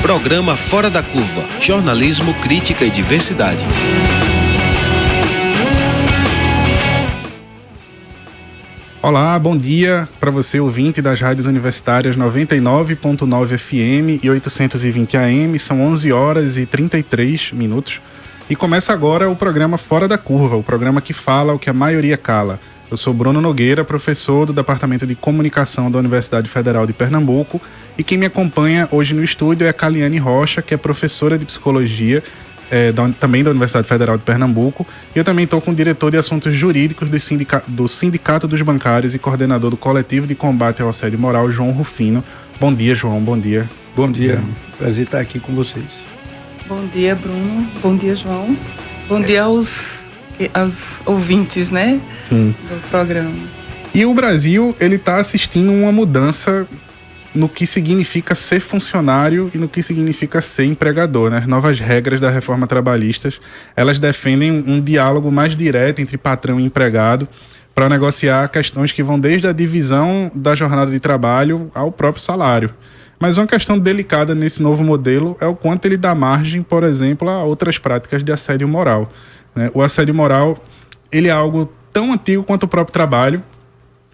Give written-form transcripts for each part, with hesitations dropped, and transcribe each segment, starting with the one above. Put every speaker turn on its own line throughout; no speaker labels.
Programa Fora da Curva, jornalismo, crítica e diversidade.
Olá, bom dia para você, ouvinte das rádios universitárias 99.9 FM e 820 AM. São 11 horas e 33 minutos. E começa agora o programa Fora da Curva, o programa que fala o que a maioria cala. Eu sou Bruno Nogueira, professor do Departamento de Comunicação da Universidade Federal de Pernambuco, e quem me acompanha hoje no estúdio é a Kaliane Rocha, que é professora de Psicologia, também da Universidade Federal de Pernambuco, e eu também estou com o diretor de Assuntos Jurídicos do Sindicato dos Bancários e coordenador do Coletivo de Combate ao Assédio Moral, João Rufino. Bom dia, João, bom dia.
Bom dia, prazer estar aqui com vocês.
Bom dia, Bruno, bom dia, João, bom dia aos ouvintes, né?
Sim.
Do programa.
E o Brasil, ele está assistindo uma mudança no que significa ser funcionário e no que significa ser empregador, né? Novas regras da reforma trabalhista, elas defendem um diálogo mais direto entre patrão e empregado para negociar questões que vão desde a divisão da jornada de trabalho ao próprio salário. Mas uma questão delicada nesse novo modelo é o quanto ele dá margem, por exemplo, a outras práticas de assédio moral, né? O assédio moral, ele é algo tão antigo quanto o próprio trabalho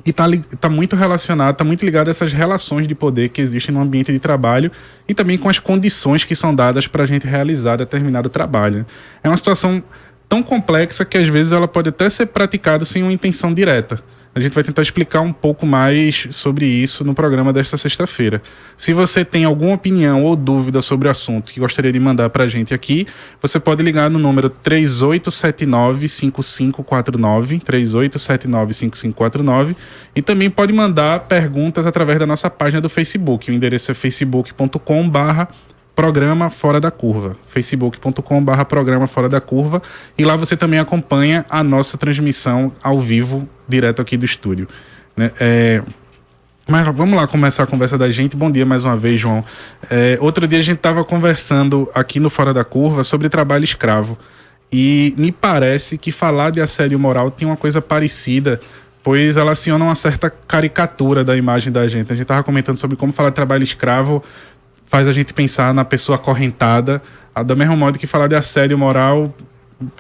e está muito relacionado, está muito ligado a essas relações de poder que existem no ambiente de trabalho e também com as condições que são dadas para a gente realizar determinado trabalho. É uma situação tão complexa que às vezes ela pode até ser praticada sem uma intenção direta. A gente vai tentar explicar um pouco mais sobre isso no programa desta sexta-feira. Se você tem alguma opinião ou dúvida sobre o assunto que gostaria de mandar para a gente aqui, você pode ligar no número 3879-5549, 3879-5549, e também pode mandar perguntas através da nossa página do Facebook. O endereço é facebook.com/Programa Fora da Curva, facebook.com/Programa Fora da Curva, e lá você também acompanha a nossa transmissão ao vivo, direto aqui do estúdio, né? Mas vamos lá começar a conversa da gente. Bom dia mais uma vez, João. Outro dia a gente estava conversando aqui no Fora da Curva sobre trabalho escravo, e me parece que falar de assédio moral tem uma coisa parecida, pois ela aciona uma certa caricatura da imagem da gente. A gente estava comentando sobre como falar de trabalho escravo faz a gente pensar na pessoa acorrentada, do mesmo modo que falar de assédio moral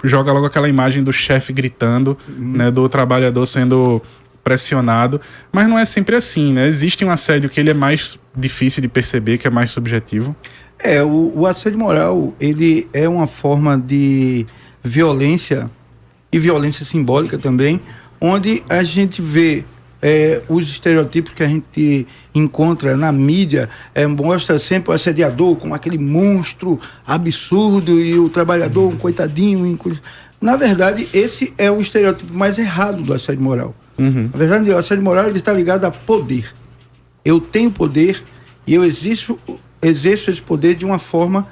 joga logo aquela imagem do chefe gritando, né, do trabalhador sendo pressionado, mas não é sempre assim, né? Existe um assédio que ele é mais difícil de perceber, que é mais subjetivo.
O assédio moral, ele é uma forma de violência, e violência simbólica também, onde a gente vê os estereotipos que a gente encontra na mídia, mostra sempre o assediador como aquele monstro absurdo e o trabalhador um coitadinho. Na verdade, esse é o estereotipo mais errado do assédio moral. Na verdade, o assédio moral está ligado a poder. Eu tenho poder e eu exerço esse poder de uma forma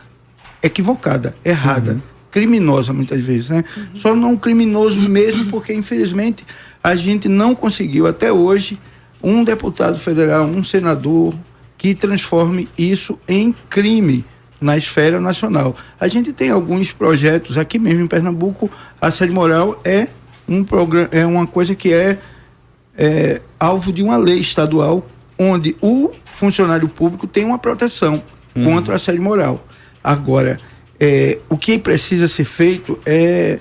equivocada, errada, criminosa muitas vezes, né? Só não criminoso mesmo porque, infelizmente, a gente não conseguiu até hoje um deputado federal, um senador que transforme isso em crime na esfera nacional. A gente tem alguns projetos aqui mesmo em Pernambuco. Assédio moral é uma coisa que é alvo de uma lei estadual, onde o funcionário público tem uma proteção contra o assédio moral. Agora, o que precisa ser feito é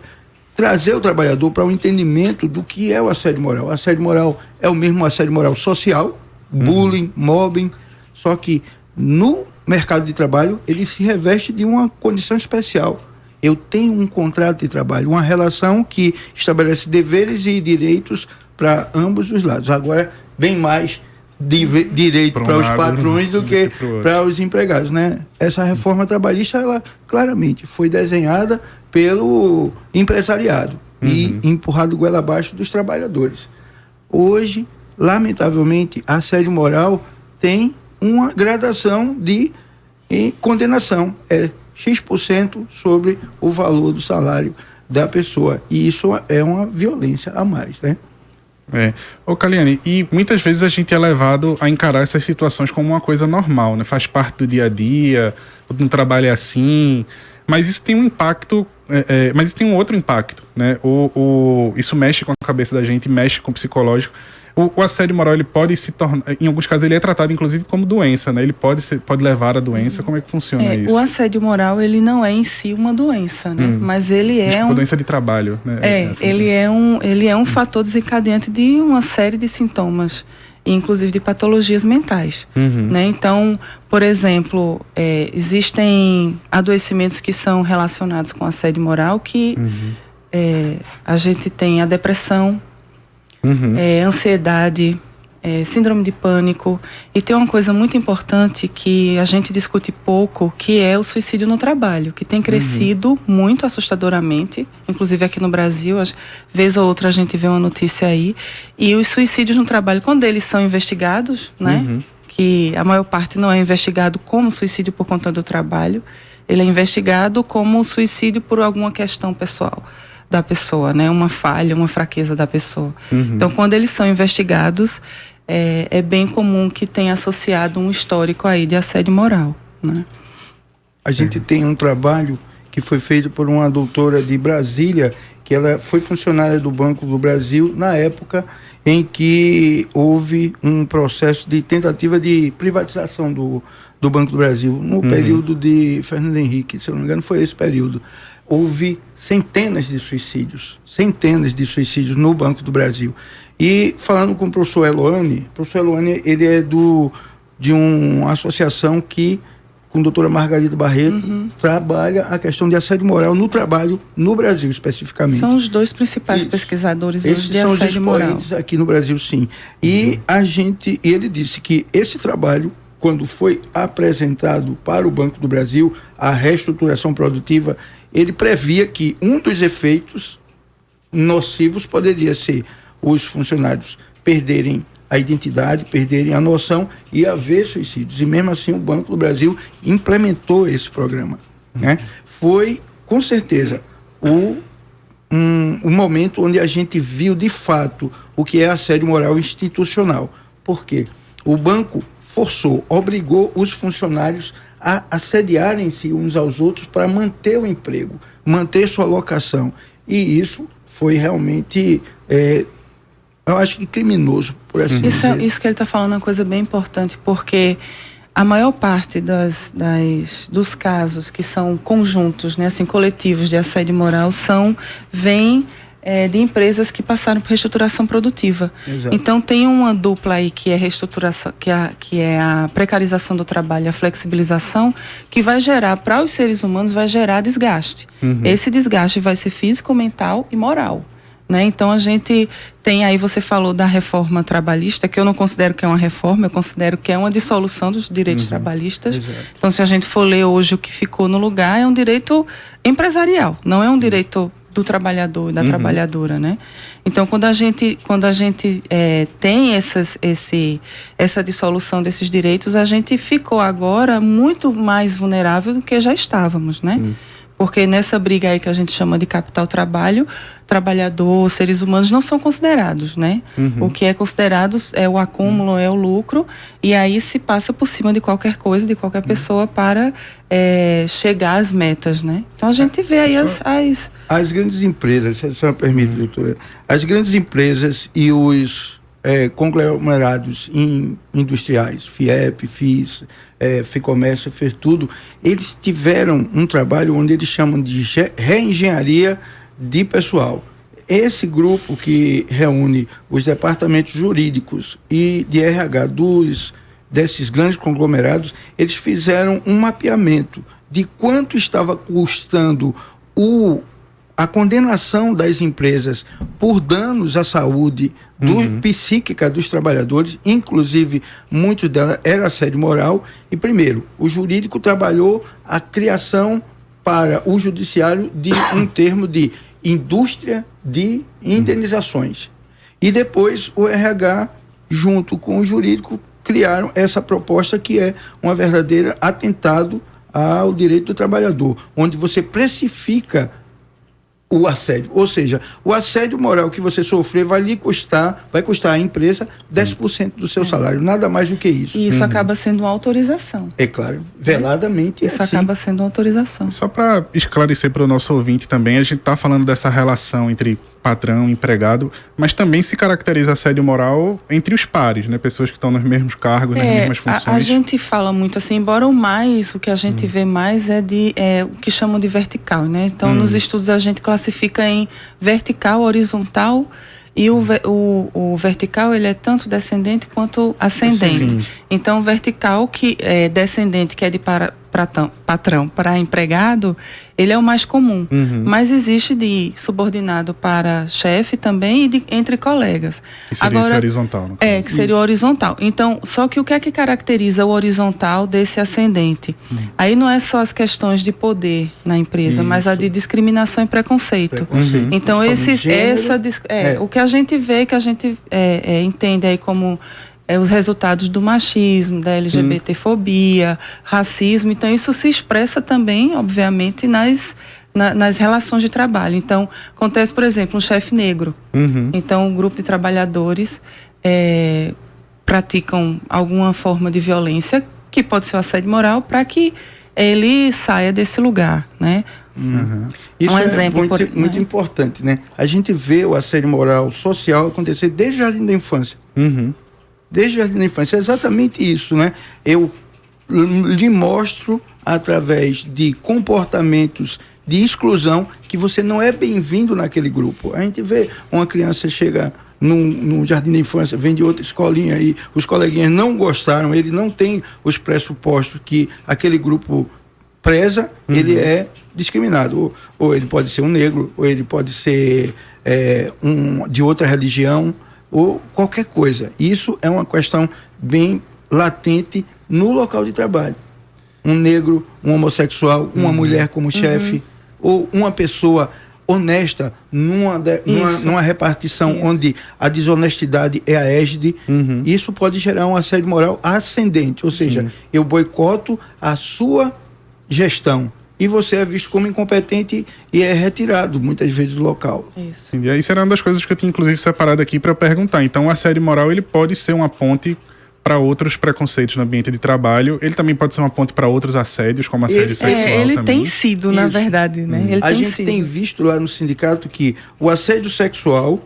trazer o trabalhador para o entendimento do que é o assédio moral. O assédio moral é o mesmo assédio moral social, bullying, mobbing, só que no mercado de trabalho ele se reveste de uma condição especial. Eu tenho um contrato de trabalho, uma relação que estabelece deveres e direitos para ambos os lados. Agora, bem mais direito para os patrões do que para os empregados, né? Essa reforma trabalhista, ela claramente foi desenhada pelo empresariado e empurrado goela abaixo dos trabalhadores. Hoje, lamentavelmente, assédio moral tem uma gradação de condenação. É X% sobre o valor do salário da pessoa. E isso é uma violência a mais, né?
Ô Kaliane, e muitas vezes a gente é levado a encarar essas situações como uma coisa normal, né? Faz parte do dia a dia, no trabalho é assim, mas isso tem um impacto mas isso tem um outro impacto, né? Isso mexe com a cabeça da gente, mexe com o psicológico. O assédio moral, ele pode se tornar, em alguns casos ele é tratado inclusive como doença, né? Ele pode levar à doença. Como é que funciona isso?
O assédio moral, ele não é em si uma doença, né? Mas ele é
uma doença de trabalho, né?
Ele é um fator desencadeante de uma série de sintomas, inclusive de patologias mentais, né? Então, por exemplo, existem adoecimentos que são relacionados com assédio moral, que a gente tem a depressão, ansiedade, síndrome de pânico, e tem uma coisa muito importante que a gente discute pouco, que é o suicídio no trabalho, que tem crescido muito assustadoramente, inclusive aqui no Brasil, vez ou outra a gente vê uma notícia aí, e os suicídios no trabalho, quando eles são investigados, né, que a maior parte não é investigado como suicídio por conta do trabalho, ele é investigado como suicídio por alguma questão pessoal da pessoa, né? Uma falha, uma fraqueza da pessoa. Então, quando eles são investigados, é bem comum que tenha associado um histórico aí de assédio moral, né?
A gente tem um trabalho que foi feito por uma doutora de Brasília, que ela foi funcionária do Banco do Brasil na época em que houve um processo de tentativa de privatização do Banco do Brasil, no período de Fernando Henrique, se eu não me engano, foi esse período. Houve centenas de suicídios no Banco do Brasil. E falando com o professor Eloane, ele é de uma associação que, com a doutora Margarida Barreto, trabalha a questão de assédio moral no trabalho no Brasil, especificamente.
São os dois principais pesquisadores hoje de assédio moral.
Aqui no Brasil, sim. E ele disse que esse trabalho, quando foi apresentado para o Banco do Brasil, a reestruturação produtiva, ele previa que um dos efeitos nocivos poderia ser os funcionários perderem a identidade, perderem a noção e haver suicídios. E mesmo assim o Banco do Brasil implementou esse programa, né? Foi, com certeza, o momento onde a gente viu de fato o que é assédio moral institucional. Por quê? O banco obrigou os funcionários a assediarem-se uns aos outros para manter o emprego, manter sua locação. E isso foi realmente, eu acho que criminoso, por assim dizer.
Isso que ele está falando é uma coisa bem importante, porque a maior parte dos casos que são conjuntos, né, assim, coletivos de assédio moral, vêm de empresas que passaram por reestruturação produtiva. Exato. Então tem uma dupla aí que é reestruturação, que é a precarização do trabalho, a flexibilização, que vai gerar, para os seres humanos, vai gerar desgaste. Esse desgaste vai ser físico, mental e moral, né? Então a gente tem aí, você falou da reforma trabalhista, que eu não considero que é uma reforma, eu considero que é uma dissolução dos direitos trabalhistas. Exato. Então, se a gente for ler hoje o que ficou no lugar, é um direito empresarial, não é um direito do trabalhador e da trabalhadora, né? Então, quando a gente tem essa dissolução desses direitos, a gente ficou agora muito mais vulnerável do que já estávamos, né? Sim. Porque nessa briga aí que a gente chama de capital-trabalho, trabalhador, seres humanos não são considerados, né? O que é considerado é o acúmulo, é o lucro, e aí se passa por cima de qualquer coisa, de qualquer pessoa para chegar às metas, né? Então a gente vê aí
as grandes empresas, se a senhora permite, doutora, as grandes empresas e os conglomerados industriais, FIEP, FIS, FEComércio, FERTUDO, eles tiveram um trabalho onde eles chamam de reengenharia de pessoal. Esse grupo que reúne os departamentos jurídicos e de RH desses grandes conglomerados, eles fizeram um mapeamento de quanto estava custando a condenação das empresas por danos à saúde psíquica dos trabalhadores, inclusive muitos delas era assédio moral. E primeiro, o jurídico trabalhou a criação para o judiciário de um termo de indústria de indenizações. E depois o RH, junto com o jurídico, criaram essa proposta que é uma verdadeira atentado ao direito do trabalhador, onde você precifica o assédio. Ou seja, o assédio moral que você sofrer vai custar à empresa 10% do seu salário, nada mais do que isso.
E isso acaba sendo uma autorização.
É claro, veladamente
Isso
assim.
acaba sendo uma autorização.
Só para esclarecer para o nosso ouvinte também, a gente está falando dessa relação entre patrão e empregado, mas também se caracteriza assédio moral entre os pares, né? Pessoas que estão nos mesmos cargos, nas mesmas funções.
A gente fala muito assim, embora o que a gente vê mais é o que chamam de vertical, né? Então, nos estudos a gente classifica em vertical, horizontal, e o vertical, ele é tanto descendente quanto ascendente.
Sim.
Então, o vertical, que é descendente, que é de patrão para empregado, ele é o mais comum. Mas existe de subordinado para chefe também e entre colegas.
Que seria esse horizontal, no caso.
Que seria o horizontal. Então, só que o que é que caracteriza o horizontal desse ascendente? Aí não é só as questões de poder na empresa, mas a de discriminação e preconceito. Então, o que a gente vê, que a gente entende aí como os resultados do machismo, da LGBTfobia, racismo. Então, isso se expressa também, obviamente, nas relações de trabalho. Então, acontece, por exemplo, um chefe negro. Então, um grupo de trabalhadores praticam alguma forma de violência, que pode ser o assédio moral, para que ele saia desse lugar, né?
Isso
um exemplo
muito importante, né? A gente vê o assédio moral social acontecer desde o jardim da infância. Desde o jardim da infância, é exatamente isso, né? Eu lhe mostro, através de comportamentos de exclusão, que você não é bem-vindo naquele grupo. A gente vê uma criança chega num jardim da infância, vem de outra escolinha e os coleguinhas não gostaram, ele não tem os pressupostos que aquele grupo preza, ele é discriminado. Ou ele pode ser um negro, ou ele pode ser de outra religião, ou qualquer coisa. Isso é uma questão bem latente no local de trabalho. Um negro, um homossexual, uma mulher como chefe, ou uma pessoa honesta numa repartição onde a desonestidade é a égide, isso pode gerar um assédio moral ascendente. Ou seja, eu boicoto a sua gestão. E você é visto como incompetente e é retirado, muitas vezes, do local.
Isso.
E isso era uma das coisas que eu tinha, inclusive, separado aqui para perguntar. Então, o assédio moral, ele pode ser uma ponte para outros preconceitos no ambiente de trabalho. Ele também pode ser uma ponte para outros assédios, como assédio sexual
ele
também.
tem sido, na verdade, né? Ele
a gente tem visto lá no sindicato que o assédio sexual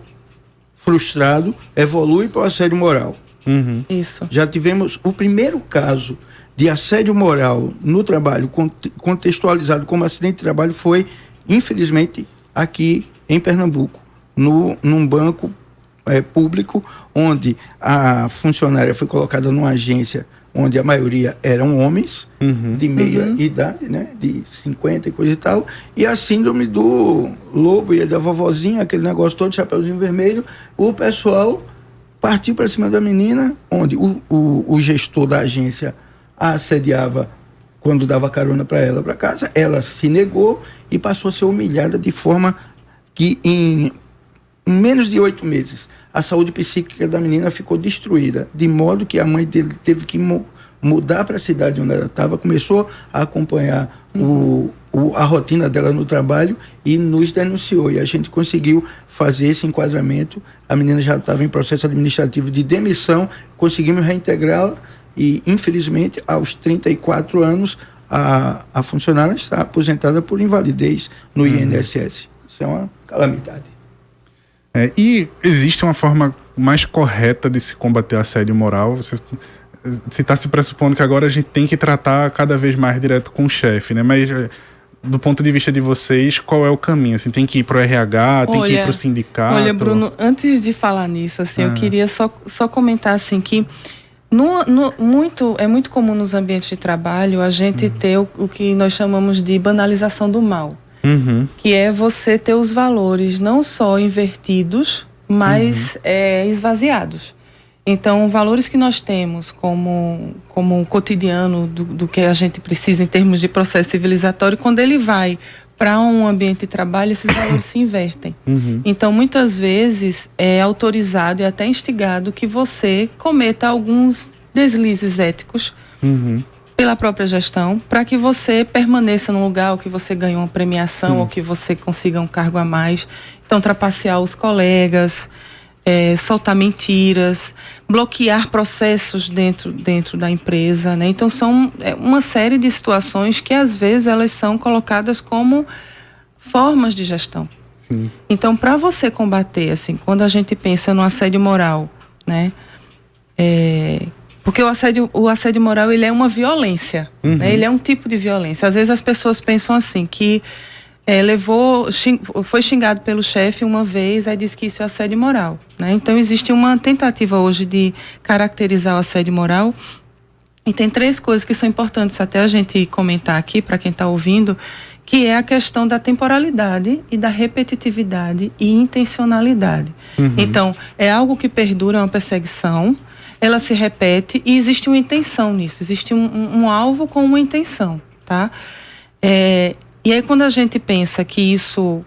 frustrado evolui para o assédio moral.
Isso.
Já tivemos o primeiro caso de assédio moral no trabalho, contextualizado como acidente de trabalho, foi, infelizmente, aqui em Pernambuco, num banco público, onde a funcionária foi colocada numa agência onde a maioria eram homens, de meia idade, né, de 50 e coisa e tal, e a síndrome do lobo e da vovozinha, aquele negócio todo, chapeuzinho vermelho, o pessoal partiu para cima da menina, onde o gestor da agência a assediava quando dava carona para ela para casa, ela se negou e passou a ser humilhada de forma que em menos de 8 meses a saúde psíquica da menina ficou destruída, de modo que a mãe dele teve que mudar para a cidade onde ela estava, começou a acompanhar a rotina dela no trabalho e nos denunciou, e a gente conseguiu fazer esse enquadramento. A menina já estava em processo administrativo de demissão, conseguimos reintegrá-la. E, infelizmente, aos 34 anos, a funcionária está aposentada por invalidez no INSS. Isso é uma calamidade.
E existe uma forma mais correta de se combater assédio moral? Você está se pressupondo que agora a gente tem que tratar cada vez mais direto com o chefe, né? Mas, do ponto de vista de vocês, qual é o caminho? Assim, tem que ir para o RH, tem que ir para o sindicato?
Olha, Bruno, antes de falar nisso, assim, eu queria só comentar assim, que é muito comum nos ambientes de trabalho a gente ter o que nós chamamos de banalização do mal, que é você ter os valores não só invertidos, mas esvaziados. Então, valores que nós temos como um cotidiano do que a gente precisa em termos de processo civilizatório, quando ele vai para um ambiente de trabalho, esses valores se invertem. Então, muitas vezes é autorizado e até instigado que você cometa alguns deslizes éticos pela própria gestão, para que você permaneça no lugar, ou que você ganhe uma premiação,
Sim.
ou que você consiga um cargo a mais. Então, trapacear os colegas, soltar mentiras, bloquear processos dentro da empresa, né? Então, são uma série de situações que, às vezes, elas são colocadas como formas de gestão.
Sim.
Então, para você combater, assim, quando a gente pensa no assédio moral, né? Porque o assédio moral, ele é uma violência, né? Ele é um tipo de violência. Às vezes as pessoas pensam assim, que foi xingado pelo chefe uma vez, aí diz que isso é assédio moral, né? Então existe uma tentativa hoje de caracterizar o assédio moral, e tem 3 coisas que são importantes até a gente comentar aqui para quem está ouvindo, que é a questão da temporalidade e da repetitividade e intencionalidade. Então, é algo que perdura, é uma perseguição, ela se repete e existe uma intenção nisso, existe um alvo com uma intenção, tá? E aí, quando a gente pensa que isso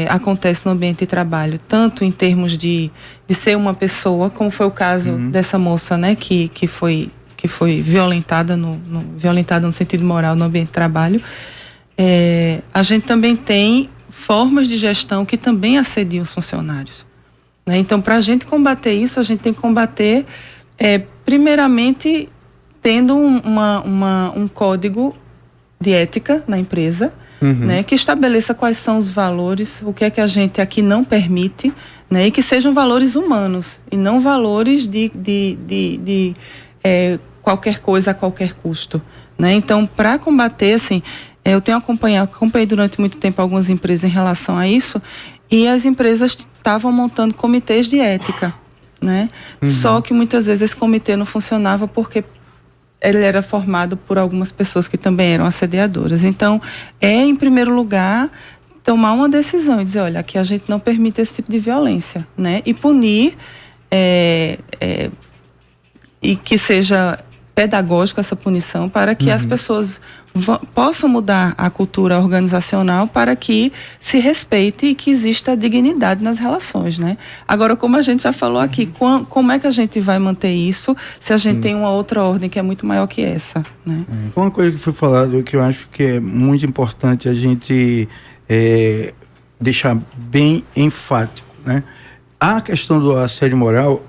acontece no ambiente de trabalho, tanto em termos de ser uma pessoa, como foi o caso dessa moça, né, que foi violentada no sentido moral no ambiente de trabalho, a gente também tem formas de gestão que também assediam os funcionários, né? Então, para a gente combater isso, a gente tem que combater, primeiramente, tendo um código de ética na empresa, né, que estabeleça quais são os valores, o que é que a gente aqui não permite, né, e que sejam valores humanos e não valores de qualquer coisa a qualquer custo, né? Então, para combater, assim, eu acompanhei durante muito tempo algumas empresas em relação a isso, e as empresas estavam montando comitês de ética, né? Só que muitas vezes esse comitê não funcionava porque ele era formado por algumas pessoas que também eram assediadoras. Então, em primeiro lugar, tomar uma decisão e dizer, olha, aqui a gente não permite esse tipo de violência, né? E punir, e que seja pedagógico essa punição, para que as pessoas possam mudar a cultura organizacional, para que se respeite e que exista dignidade nas relações, né? Agora, como a gente já falou aqui, como é que a gente vai manter isso se a gente tem uma outra ordem que é muito maior que essa, né?
Uma coisa que foi falado que eu acho que é muito importante a gente deixar bem enfático, né? A questão do assédio moral,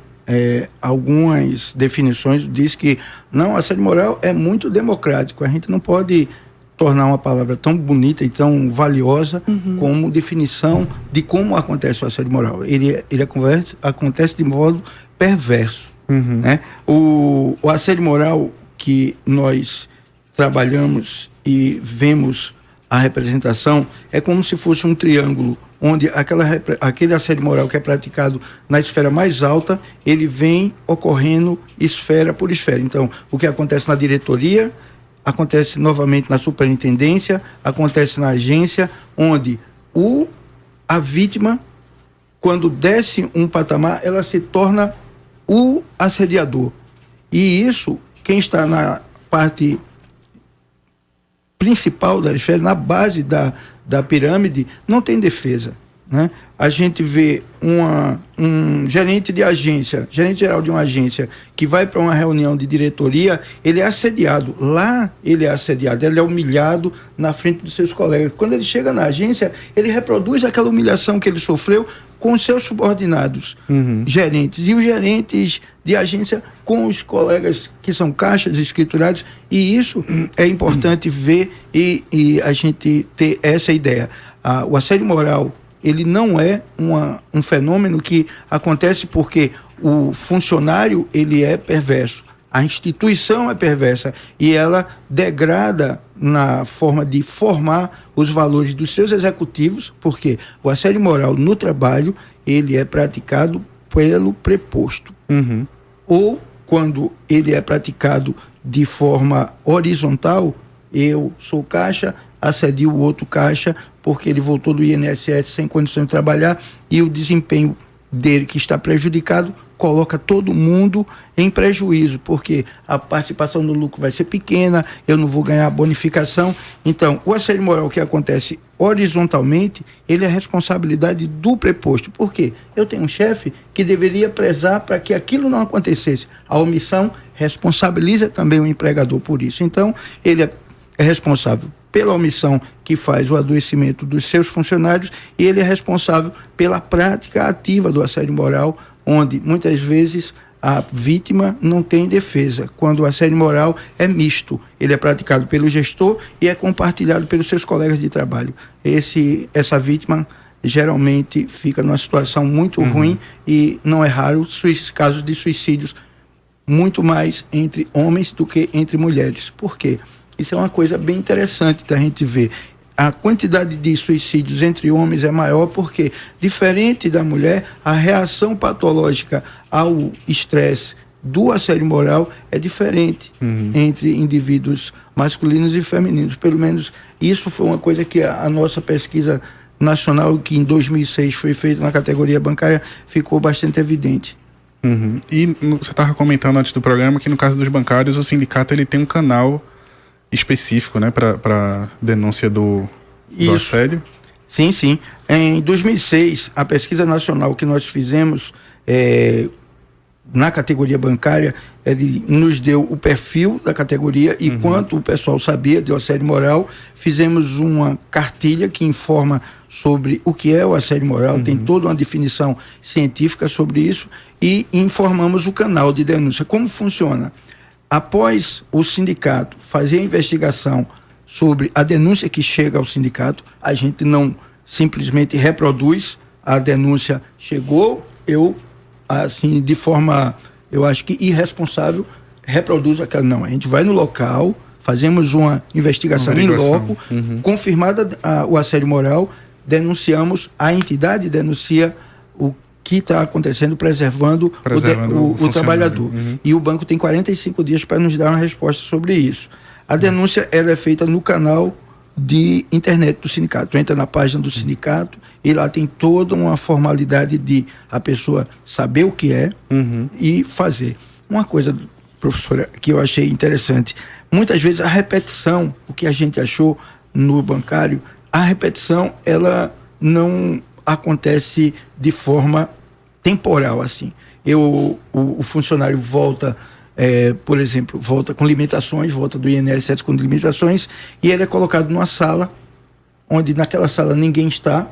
algumas definições diz que não, assédio moral é muito democrático, a gente não pode tornar uma palavra tão bonita e tão valiosa como definição de como acontece o assédio moral. Ele acontece de modo perverso, né? O assédio moral que nós trabalhamos e vemos a representação é como se fosse um triângulo, onde aquele assédio moral que é praticado na esfera mais alta, ele vem ocorrendo esfera por esfera. Então, o que acontece na diretoria, acontece novamente na superintendência, acontece na agência, onde a vítima, quando desce um patamar, ela se torna o assediador. E isso, quem está na parte principal da esfera, na base da pirâmide, não tem defesa, né? A gente vê um gerente de agência, gerente geral de uma agência, que vai para uma reunião de diretoria, ele é assediado. Lá ele é assediado, ele é humilhado na frente dos seus colegas. Quando ele chega na agência, ele reproduz aquela humilhação que ele sofreu com os seus subordinados, gerentes, e os gerentes de agência com os colegas que são caixas, escriturários, e isso é importante ver e a gente ter essa ideia. O assédio moral, ele não é um fenômeno que acontece porque o funcionário, ele é perverso. A instituição é perversa e ela degrada na forma de formar os valores dos seus executivos, porque o assédio moral no trabalho, ele é praticado pelo preposto. Ou quando ele é praticado de forma horizontal, eu sou caixa, assedio o outro caixa porque ele voltou do INSS sem condição de trabalhar e o desempenho dele que está prejudicado coloca todo mundo em prejuízo, porque a participação no lucro vai ser pequena, eu não vou ganhar bonificação. Então, o assédio moral que acontece horizontalmente, ele é responsabilidade do preposto. Por quê? Eu tenho um chefe que deveria prezar para que aquilo não acontecesse. A omissão responsabiliza também o empregador por isso. Então, ele é responsável pela omissão que faz o adoecimento dos seus funcionários e ele é responsável pela prática ativa do assédio moral, onde muitas vezes a vítima não tem defesa, quando o assédio moral é misto. Ele é praticado pelo gestor e é compartilhado pelos seus colegas de trabalho. Essa vítima geralmente fica numa situação muito ruim e não é raro casos de suicídios muito mais entre homens do que entre mulheres. Por quê? Isso é uma coisa bem interessante da gente ver. A quantidade de suicídios entre homens é maior porque, diferente da mulher, a reação patológica ao estresse do assédio moral é diferente entre indivíduos masculinos e femininos. Pelo menos isso foi uma coisa que a nossa pesquisa nacional, que em 2006 foi feita na categoria bancária, ficou bastante evidente.
E você estava comentando antes do programa que no caso dos bancários o sindicato ele tem um canal específico, né, para denúncia do assédio?
Sim, sim. Em 2006, a pesquisa nacional que nós fizemos na categoria bancária, ele nos deu o perfil da categoria e quanto o pessoal sabia de assédio moral. Fizemos uma cartilha que informa sobre o que é o assédio moral, tem toda uma definição científica sobre isso e informamos o canal de denúncia. Como funciona? Após o sindicato fazer a investigação sobre a denúncia que chega ao sindicato, a gente não simplesmente reproduz a denúncia. Chegou, eu, assim, de forma, eu acho que irresponsável, reproduzo aquela. Não, a gente vai no local, fazemos uma investigação em loco, confirmada o assédio moral, denunciamos, a entidade denuncia o que está acontecendo, preservando o trabalhador. E o banco tem 45 dias para nos dar uma resposta sobre isso. A denúncia ela é feita no canal de internet do sindicato. Entra na página do sindicato e lá tem toda uma formalidade de a pessoa saber o que é e fazer. Uma coisa, professora, que eu achei interessante, muitas vezes a repetição, o que a gente achou no bancário, a repetição ela não acontece de forma temporal, assim. O funcionário volta, por exemplo, volta com limitações, volta do INSS com limitações, e ele é colocado numa sala, onde naquela sala ninguém está,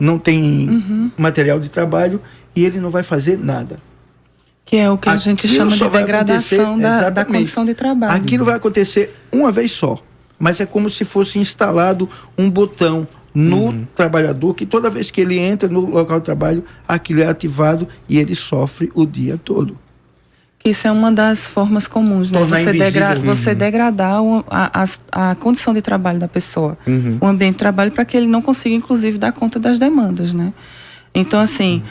não tem material de trabalho, e ele não vai fazer nada.
Que é o que a gente chama de degradação da condição de trabalho.
Aquilo vai acontecer uma vez só, mas é como se fosse instalado um botão no trabalhador, que toda vez que ele entra no local de trabalho, aquilo é ativado e ele sofre o dia todo.
Isso é uma das formas comuns, né? Você degradar a condição de trabalho da pessoa, o ambiente de trabalho, para que ele não consiga, inclusive, dar conta das demandas, né? Então, assim,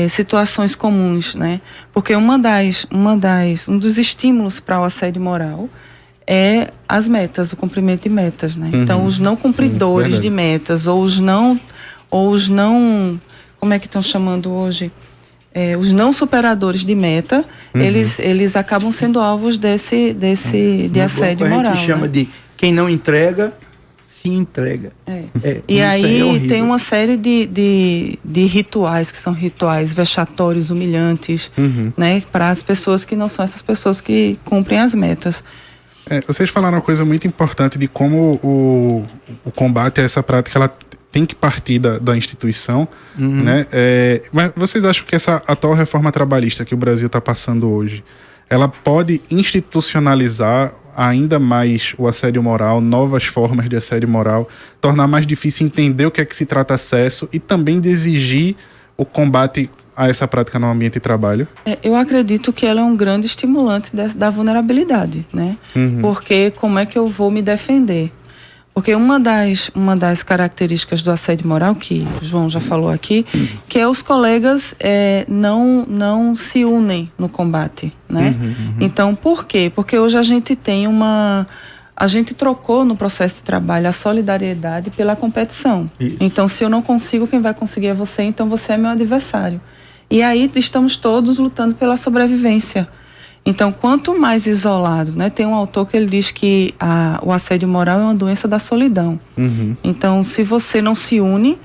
situações comuns, né? Porque um dos estímulos para o assédio moral é as metas, o cumprimento de metas, né? Então, os não cumpridores de metas, ou os não, como é que estão chamando hoje? Os não superadores de meta, eles acabam sendo alvos de assédio moral. A gente chama de quem não entrega, se entrega. E aí tem uma série de rituais, que são rituais vexatórios, humilhantes, né? Para as pessoas que não são essas pessoas que cumprem as metas.
Vocês falaram uma coisa muito importante de como o combate a essa prática ela tem que partir da instituição, né? Mas vocês acham que essa atual reforma trabalhista que o Brasil está passando hoje, ela pode institucionalizar ainda mais o assédio moral, novas formas de assédio moral, tornar mais difícil entender o que é que se trata acesso e também de exigir o combate a essa prática no ambiente de trabalho?
Eu acredito que ela é um grande estimulante da vulnerabilidade, né? Porque como é que eu vou me defender? Porque uma das características do assédio moral, que o João já falou aqui, que é os colegas não se unem no combate, né? Então, por quê? Porque hoje a gente tem a gente trocou no processo de trabalho a solidariedade pela competição. Isso. Então, se eu não consigo, quem vai conseguir é você, então você é meu adversário. E aí estamos todos lutando pela sobrevivência. Então, quanto mais isolado, né? Tem um autor que ele diz que o assédio moral é uma doença da solidão. Então, se você não se une,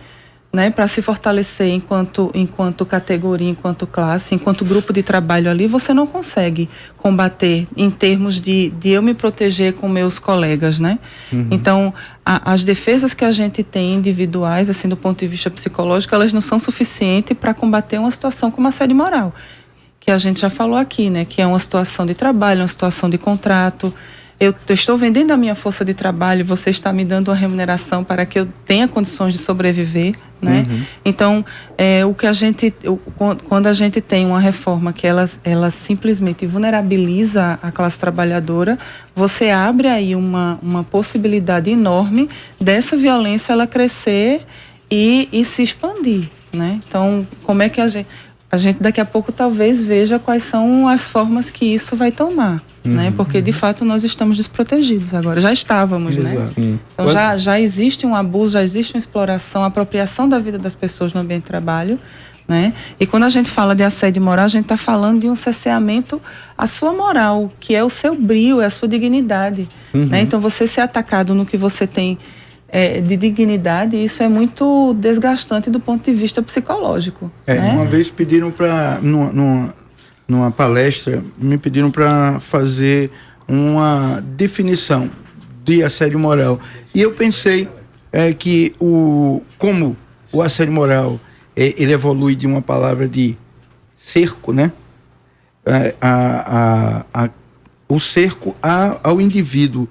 né, para se fortalecer enquanto categoria, enquanto classe, enquanto grupo de trabalho ali, você não consegue combater em termos de eu me proteger com meus colegas, né? Então, as defesas que a gente tem individuais, assim, do ponto de vista psicológico, elas não são suficientes para combater uma situação como assédio moral, que a gente já falou aqui, né? Que é uma situação de trabalho, uma situação de contrato. Eu estou vendendo a minha força de trabalho, você está me dando uma remuneração para que eu tenha condições de sobreviver, né? Então, quando a gente tem uma reforma que ela simplesmente vulnerabiliza a classe trabalhadora, você abre aí uma possibilidade enorme dessa violência ela crescer e se expandir, né? Então, como é que a gente daqui a pouco talvez veja quais são as formas que isso vai tomar, né? Porque de fato nós estamos desprotegidos agora, já estávamos, né? Então já existe um abuso, já existe uma exploração, apropriação da vida das pessoas no ambiente de trabalho, né? E quando a gente fala de assédio moral, a gente está falando de um cerceamento à sua moral, que é o seu brio, é a sua dignidade, né? Então você ser atacado no que você tem de dignidade, isso é muito desgastante do ponto de vista psicológico. Né?
Uma vez pediram para, numa palestra, me pediram para fazer uma definição de assédio moral. E eu pensei que como o assédio moral ele evolui de uma palavra de cerco, né? O cerco ao indivíduo.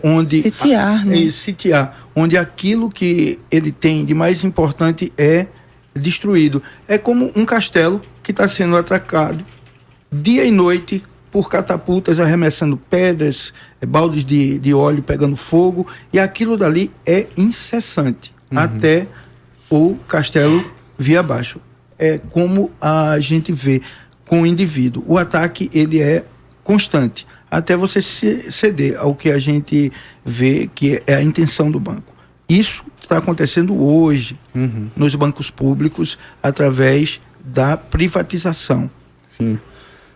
Onde
sitiar, né?
Sitiar, onde aquilo que ele tem de mais importante é destruído. É como um castelo que está sendo atacado dia e noite por catapultas arremessando pedras, baldes de óleo pegando fogo, e aquilo dali é incessante até o castelo vir abaixo. É como a gente vê com o indivíduo. O ataque ele é constante, até você ceder ao que a gente vê que é a intenção do banco. Isso está acontecendo hoje nos bancos públicos através da privatização.
Sim.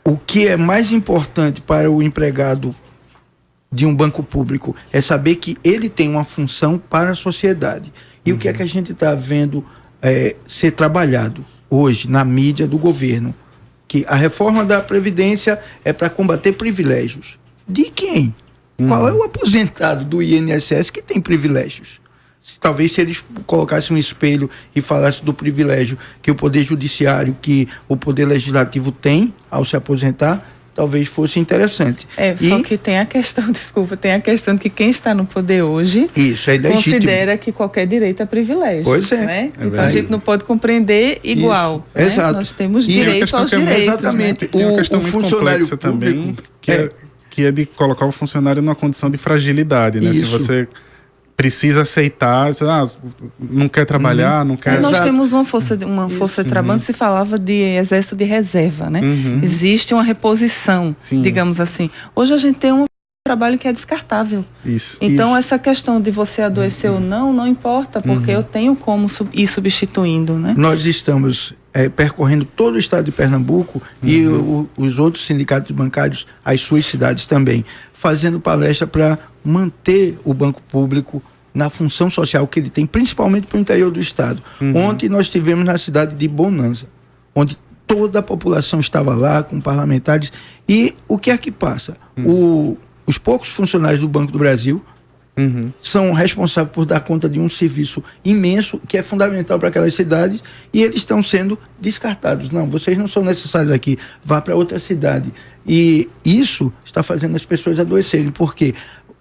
O que é mais importante para o empregado de um banco público é saber que ele tem uma função para a sociedade. E o que é que a gente está vendo ser trabalhado hoje na mídia do governo? Que a reforma da Previdência é para combater privilégios. De quem? Qual é o aposentado do INSS que tem privilégios? Talvez se eles colocassem um espelho e falassem do privilégio que o Poder Judiciário, que o Poder Legislativo tem ao se aposentar, talvez fosse interessante.
Só que tem a questão, tem a questão de que quem está no poder hoje
isso é ilegítimo.
Considera que qualquer direito é privilégio.
Pois é.
Né? Então a gente não pode compreender igual. Né?
Exato.
Nós temos direito aos direitos.
Exatamente.
Né? Tem uma questão muito
funcionário
complexa
público,
também, que é de colocar o funcionário numa condição de fragilidade, né?
Isso.
Se você precisa aceitar, não quer trabalhar, não quer...
Nós temos uma força de trabalho, se falava de exército de reserva, né? Existe uma reposição, digamos assim. Hoje a gente tem um trabalho que é descartável. Então essa questão de você adoecer ou não importa, porque eu tenho como ir substituindo, né?
Nós estamos percorrendo todo o estado de Pernambuco e os outros sindicatos bancários, as suas cidades também, fazendo palestra para manter o banco público na função social que ele tem, principalmente para o interior do estado. Ontem nós estivemos na cidade de Bonanza, onde toda a população estava lá com parlamentares, e o que é que passa? Os poucos funcionários do Banco do Brasil são responsáveis por dar conta de um serviço imenso que é fundamental para aquelas cidades, e eles estão sendo descartados. Não, vocês não são necessários aqui, vá para outra cidade. E isso está fazendo as pessoas adoecerem, porque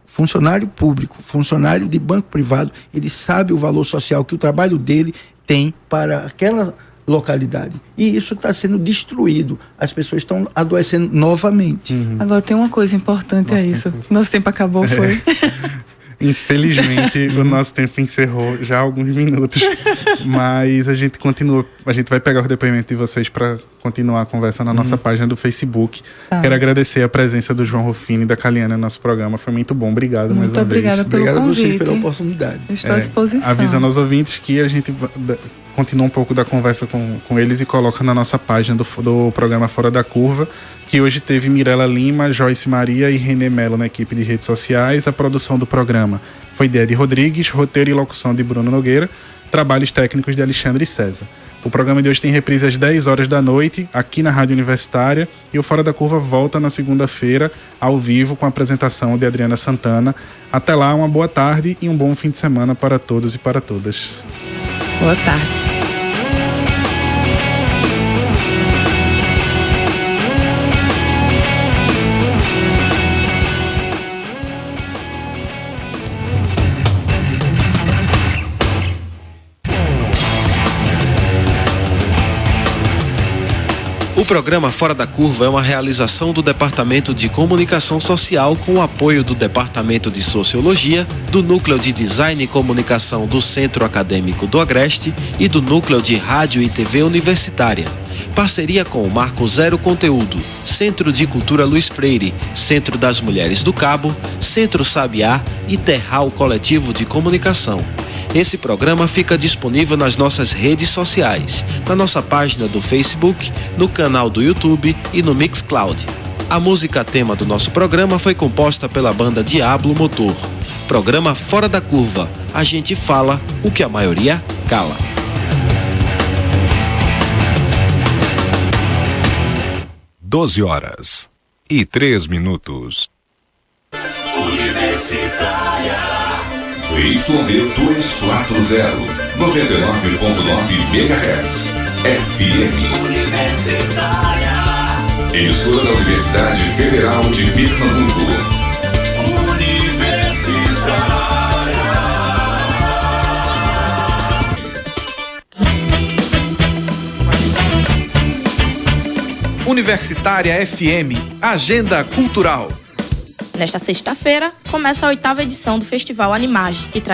funcionário público, funcionário de banco privado, ele sabe o valor social que o trabalho dele tem para aquela localidade. E isso está sendo destruído. As pessoas estão adoecendo novamente.
Agora tem uma coisa importante Nosso tempo acabou, foi?
Infelizmente, o nosso tempo encerrou já há alguns minutos, mas a gente vai pegar o depoimento de vocês para continuar a conversa na nossa página do Facebook. Quero agradecer a presença do João Rufini e da Caliana no nosso programa, foi muito bom, obrigado mais uma vez.
Muito obrigada pelo convite.
Obrigado a vocês pela oportunidade.
Estou à disposição.
Avisando aos ouvintes que a gente continua um pouco da conversa com eles e coloca na nossa página do programa Fora da Curva, que hoje teve Mirela Lima, Joyce Maria e Renê Melo na equipe de redes sociais. A produção do programa foi de Ed Rodrigues, roteiro e locução de Bruno Nogueira, trabalhos técnicos de Alexandre César. O programa de hoje tem reprise às 10 horas da noite, aqui na Rádio Universitária, e o Fora da Curva volta na segunda-feira, ao vivo, com a apresentação de Adriana Santana. Até lá, uma boa tarde e um bom fim de semana para todos e para todas.
Boa tarde.
O programa Fora da Curva é uma realização do Departamento de Comunicação Social com o apoio do Departamento de Sociologia, do Núcleo de Design e Comunicação do Centro Acadêmico do Agreste e do Núcleo de Rádio e TV Universitária. Parceria com o Marco Zero Conteúdo, Centro de Cultura Luiz Freire, Centro das Mulheres do Cabo, Centro Sabiá e Terral Coletivo de Comunicação. Esse programa fica disponível nas nossas redes sociais, na nossa página do Facebook, no canal do YouTube e no Mixcloud. A música tema do nosso programa foi composta pela banda Diablo Motor. Programa Fora da Curva. A gente fala o que a maioria cala.
Doze horas e 3 minutos.
Universitária ZYD 240, 99.9 MHz, FM. Universitária. Emissora da Universidade Federal de Pernambuco. Universitária.
Universitária FM, Agenda Cultural.
Nesta sexta-feira, começa a 8ª edição do Festival Animage, que traz